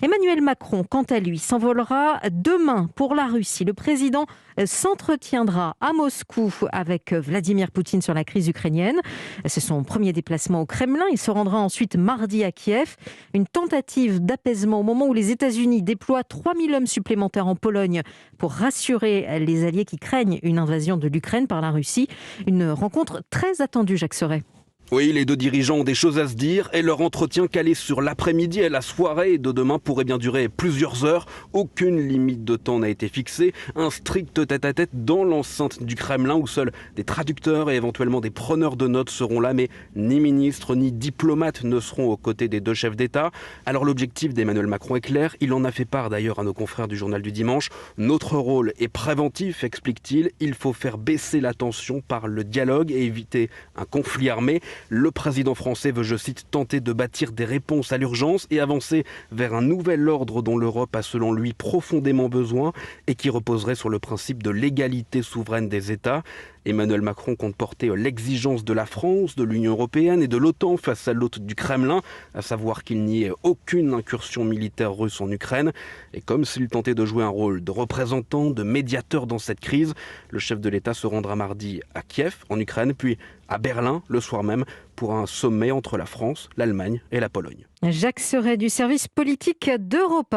Emmanuel Macron, quant à lui, s'envolera demain pour la Russie. Le président s'entretiendra à Moscou avec Vladimir Poutine sur la crise ukrainienne. C'est son premier déplacement au Kremlin. Il se rendra ensuite mardi à Kiev. Une tentative d'apaisement au moment où les États-Unis déploient 3000 hommes supplémentaires en Pologne pour rassurer les alliés qui craignent une invasion de l'Ukraine par la Russie. Une rencontre très attendue, Jacques Serret. Oui, les deux dirigeants ont des choses à se dire et leur entretien calé sur l'après-midi et la soirée de demain pourrait bien durer plusieurs heures. Aucune limite de temps n'a été fixée. Un strict tête-à-tête dans l'enceinte du Kremlin où seuls des traducteurs et éventuellement des preneurs de notes seront là, mais ni ministres ni diplomates ne seront aux côtés des deux chefs d'État. Alors l'objectif d'Emmanuel Macron est clair. Il en a fait part d'ailleurs à nos confrères du journal du dimanche. Notre rôle est préventif, explique-t-il. Il faut faire baisser la tension par le dialogue et éviter un conflit armé. Le président français veut, je cite, tenter de bâtir des réponses à l'urgence et avancer vers un nouvel ordre dont l'Europe a selon lui profondément besoin et qui reposerait sur le principe de l'égalité souveraine des États. Emmanuel Macron compte porter l'exigence de la France, de l'Union européenne et de l'OTAN face à l'hôte du Kremlin, à savoir qu'il n'y ait aucune incursion militaire russe en Ukraine. Et comme s'il tentait de jouer un rôle de représentant, de médiateur dans cette crise, le chef de l'État se rendra mardi à Kiev, en Ukraine, puis à Berlin, le soir même, pour un sommet entre la France, l'Allemagne et la Pologne. Jacques Serret du service politique d'Europe 1.